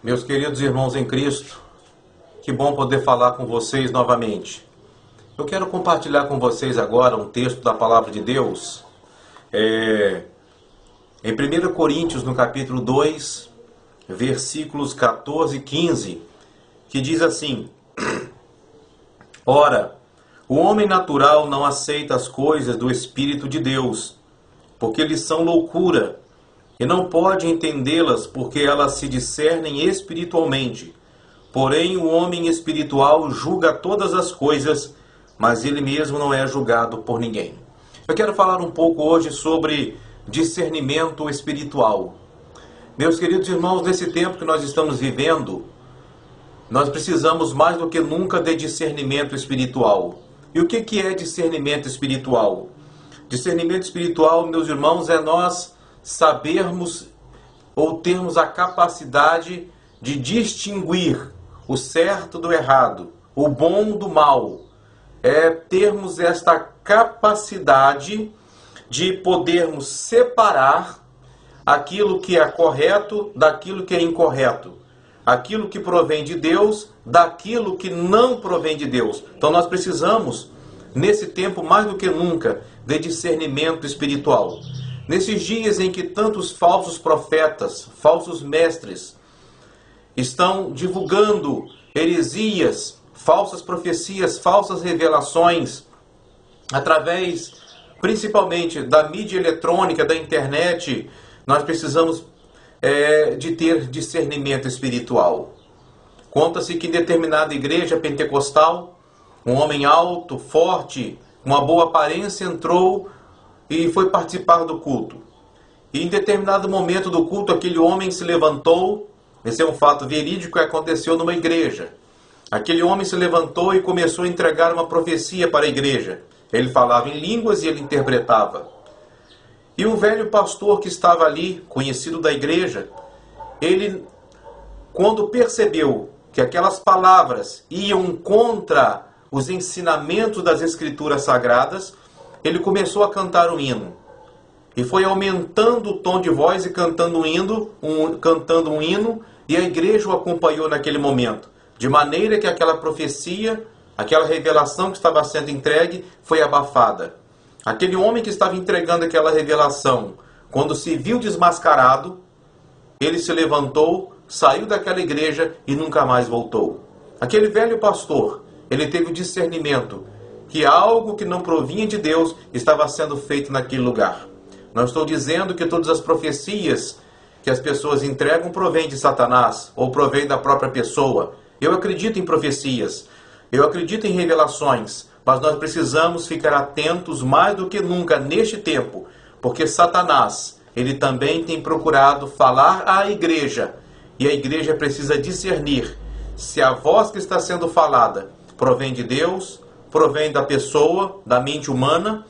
Meus queridos irmãos em Cristo, que bom poder falar com vocês novamente. Eu quero compartilhar com vocês agora um texto da Palavra de Deus, em 1 Coríntios, no capítulo 2, versículos 14 e 15, que diz assim: Ora, o homem natural não aceita as coisas do Espírito de Deus, porque lhes são loucura, e não pode entendê-las porque elas se discernem espiritualmente. Porém, o homem espiritual julga todas as coisas, mas ele mesmo não é julgado por ninguém. Eu quero falar um pouco hoje sobre discernimento espiritual. Meus queridos irmãos, nesse tempo que nós estamos vivendo, nós precisamos mais do que nunca de discernimento espiritual. E o que é discernimento espiritual? Discernimento espiritual, meus irmãos, é nós sabermos ou termos a capacidade de distinguir o certo do errado, o bom do mal. É termos esta capacidade de podermos separar aquilo que é correto daquilo que é incorreto, aquilo que provém de Deus daquilo que não provém de Deus. Então nós precisamos, nesse tempo mais do que nunca, de discernimento espiritual. Nesses dias em que tantos falsos profetas, falsos mestres, estão divulgando heresias, falsas profecias, falsas revelações, através principalmente da mídia eletrônica, da internet, nós precisamos de ter discernimento espiritual. Conta-se que em determinada igreja pentecostal, um homem alto, forte, uma boa aparência entrou e foi participar do culto. E em determinado momento do culto, aquele homem se levantou. Esse é um fato verídico que aconteceu numa igreja. Aquele homem se levantou e começou a entregar uma profecia para a igreja. Ele falava em línguas e ele interpretava. E um velho pastor que estava ali, conhecido da igreja, ele, quando percebeu que aquelas palavras iam contra os ensinamentos das Escrituras Sagradas, ele começou a cantar um hino. E foi aumentando o tom de voz e cantando um hino, e a igreja o acompanhou naquele momento. De maneira que aquela profecia, aquela revelação que estava sendo entregue, foi abafada. Aquele homem que estava entregando aquela revelação, quando se viu desmascarado, ele se levantou, saiu daquela igreja e nunca mais voltou. Aquele velho pastor, ele teve o discernimento que algo que não provinha de Deus estava sendo feito naquele lugar. Não estou dizendo que todas as profecias que as pessoas entregam provêm de Satanás ou provêm da própria pessoa. Eu acredito em profecias, eu acredito em revelações, mas nós precisamos ficar atentos mais do que nunca neste tempo, porque Satanás, ele também tem procurado falar à igreja, e a igreja precisa discernir se a voz que está sendo falada provém de Deus, provém da pessoa, da mente humana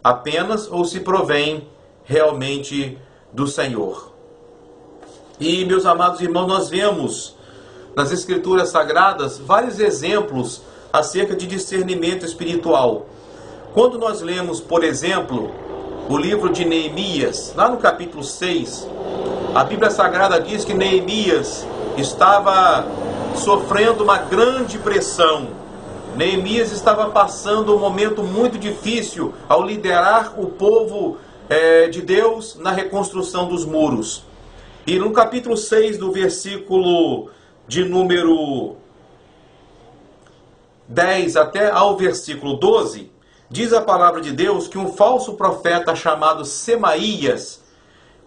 apenas, ou se provém realmente do Senhor. E, meus amados irmãos, nós vemos nas Escrituras Sagradas vários exemplos acerca de discernimento espiritual. Quando nós lemos, por exemplo, o livro de Neemias, lá no capítulo 6, a Bíblia Sagrada diz que Neemias estava sofrendo uma grande pressão. Neemias estava passando um momento muito difícil ao liderar o povo de Deus na reconstrução dos muros. E no capítulo 6, do versículo de número 10 até ao versículo 12, diz a palavra de Deus que um falso profeta chamado Semaías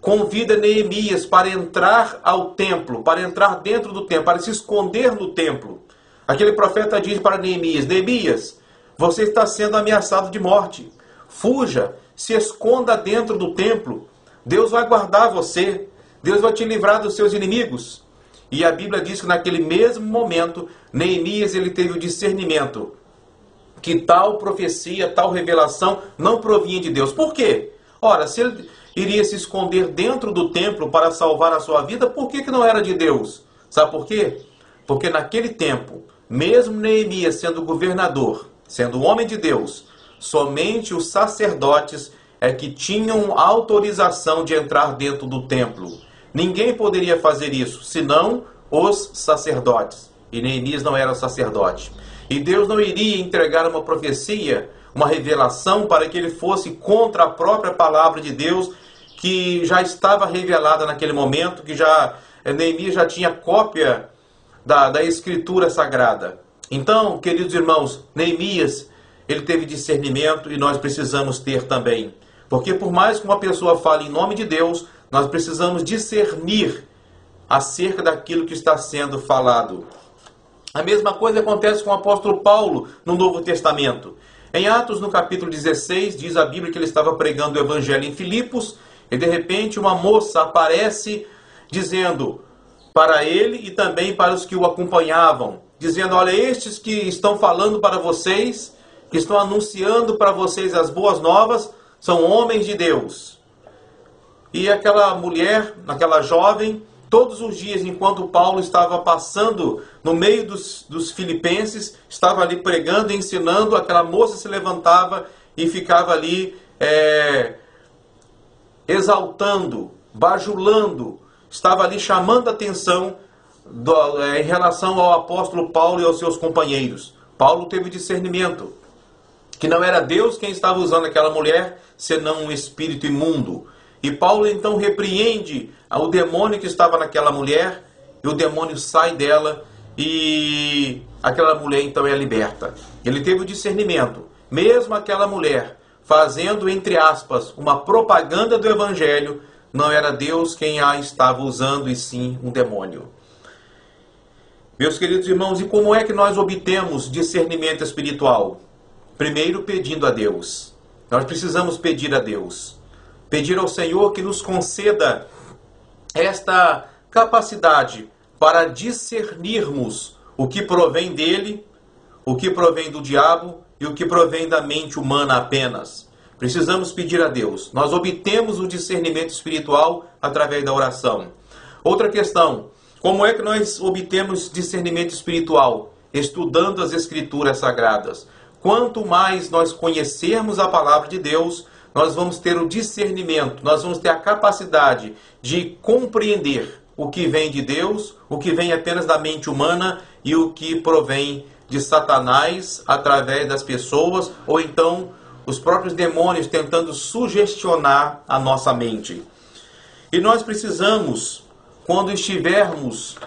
convida Neemias para entrar ao templo, para entrar dentro do templo, para se esconder no templo. Aquele profeta diz para Neemias: Neemias, você está sendo ameaçado de morte. Fuja, se esconda dentro do templo. Deus vai guardar você. Deus vai te livrar dos seus inimigos. E a Bíblia diz que naquele mesmo momento, Neemias ele teve o discernimento que tal profecia, tal revelação não provinha de Deus. Por quê? Ora, se ele iria se esconder dentro do templo para salvar a sua vida, por que não era de Deus? Sabe por quê? Porque naquele tempo, mesmo Neemias sendo governador, sendo homem de Deus, somente os sacerdotes é que tinham autorização de entrar dentro do templo. Ninguém poderia fazer isso, senão os sacerdotes. E Neemias não era sacerdote. E Deus não iria entregar uma profecia, uma revelação, para que ele fosse contra a própria palavra de Deus, que já estava revelada naquele momento, que Neemias já tinha cópia da escritura sagrada. Então, queridos irmãos, Neemias, ele teve discernimento e nós precisamos ter também. Porque por mais que uma pessoa fale em nome de Deus, nós precisamos discernir acerca daquilo que está sendo falado. A mesma coisa acontece com o apóstolo Paulo no Novo Testamento. Em Atos, no capítulo 16, diz a Bíblia que ele estava pregando o evangelho em Filipos, e de repente uma moça aparece dizendo para ele e também para os que o acompanhavam, dizendo: olha, estes que estão falando para vocês, que estão anunciando para vocês as boas novas, são homens de Deus. E aquela mulher, aquela jovem, todos os dias, enquanto Paulo estava passando no meio dos filipenses, estava ali pregando e ensinando, aquela moça se levantava e ficava ali exaltando, bajulando, estava ali chamando a atenção em relação ao apóstolo Paulo e aos seus companheiros. Paulo teve discernimento, que não era Deus quem estava usando aquela mulher, senão um espírito imundo. E Paulo então repreende o demônio que estava naquela mulher, e o demônio sai dela, e aquela mulher então é liberta. Ele teve o discernimento, mesmo aquela mulher fazendo, entre aspas, uma propaganda do evangelho, não era Deus quem a estava usando, e sim um demônio. Meus queridos irmãos, e como é que nós obtemos discernimento espiritual? Primeiro, pedindo a Deus. Nós precisamos pedir a Deus. Pedir ao Senhor que nos conceda esta capacidade para discernirmos o que provém dele, o que provém do diabo e o que provém da mente humana apenas. Precisamos pedir a Deus. Nós obtemos o discernimento espiritual através da oração. Outra questão: como é que nós obtemos discernimento espiritual? Estudando as Escrituras Sagradas. Quanto mais nós conhecermos a palavra de Deus, nós vamos ter o discernimento, nós vamos ter a capacidade de compreender o que vem de Deus, o que vem apenas da mente humana e o que provém de Satanás através das pessoas, ou então os próprios demônios tentando sugestionar a nossa mente. E nós precisamos, quando estivermos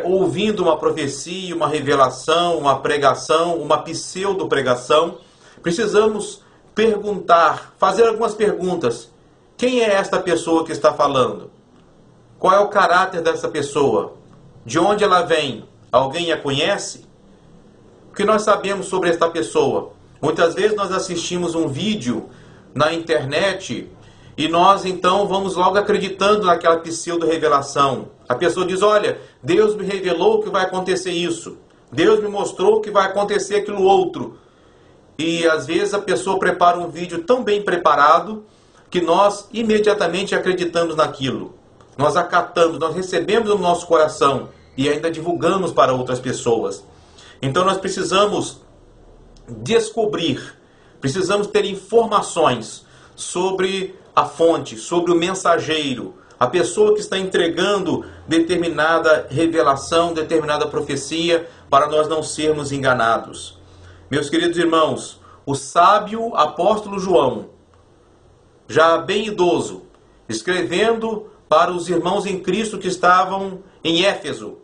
ouvindo uma profecia, uma revelação, uma pregação, uma pseudo-pregação, precisamos perguntar, fazer algumas perguntas. Quem é esta pessoa que está falando? Qual é o caráter dessa pessoa? De onde ela vem? Alguém a conhece? O que nós sabemos sobre esta pessoa? Muitas vezes nós assistimos um vídeo na internet e nós então vamos logo acreditando naquela pseudo-revelação. A pessoa diz: olha, Deus me revelou que vai acontecer isso. Deus me mostrou que vai acontecer aquilo outro. E às vezes a pessoa prepara um vídeo tão bem preparado que nós imediatamente acreditamos naquilo. Nós acatamos, nós recebemos no nosso coração e ainda divulgamos para outras pessoas. Então nós precisamos descobrir, precisamos ter informações sobre a fonte, sobre o mensageiro, a pessoa que está entregando determinada revelação, determinada profecia, para nós não sermos enganados. Meus queridos irmãos, o sábio apóstolo João, já bem idoso, escrevendo para os irmãos em Cristo que estavam em Éfeso,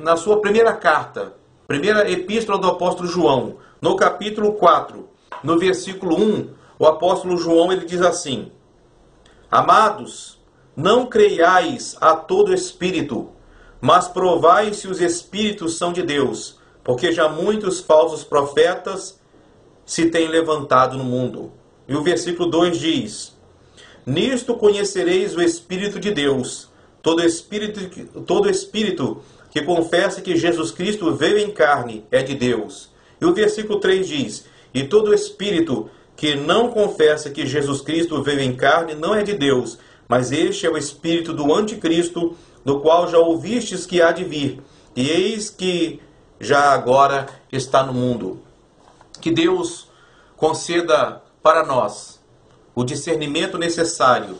na sua primeira carta, primeira epístola do apóstolo João, no capítulo 4, no versículo 1, o apóstolo João ele diz assim: amados, não creiais a todo espírito, mas provai se os espíritos são de Deus, porque já muitos falsos profetas se têm levantado no mundo. E o versículo 2 diz: nisto conhecereis o Espírito de Deus. Todo espírito que confessa que Jesus Cristo veio em carne é de Deus. E o versículo 3 diz: e todo espírito que não confessa que Jesus Cristo veio em carne não é de Deus, mas este é o espírito do anticristo, do qual já ouvistes que há de vir, e eis que já agora está no mundo. Que Deus conceda para nós o discernimento necessário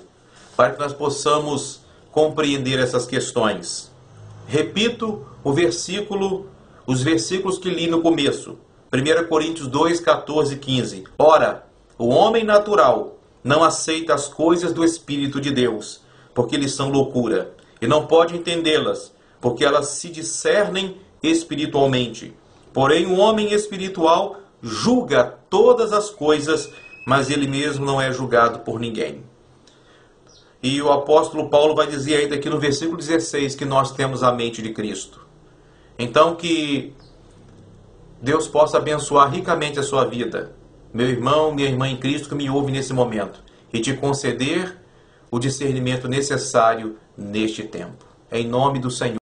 para que nós possamos compreender essas questões. Repito os versículos que li no começo. 1 Coríntios 2, 14 e 15. Ora, o homem natural não aceita as coisas do Espírito de Deus, porque eles são loucura, e não pode entendê-las, porque elas se discernem espiritualmente. Porém, o homem espiritual julga todas as coisas, mas ele mesmo não é julgado por ninguém. E o apóstolo Paulo vai dizer ainda aqui no versículo 16 que nós temos a mente de Cristo. Então que Deus possa abençoar ricamente a sua vida, meu irmão, minha irmã em Cristo que me ouve nesse momento, e te conceder o discernimento necessário neste tempo. Em nome do Senhor.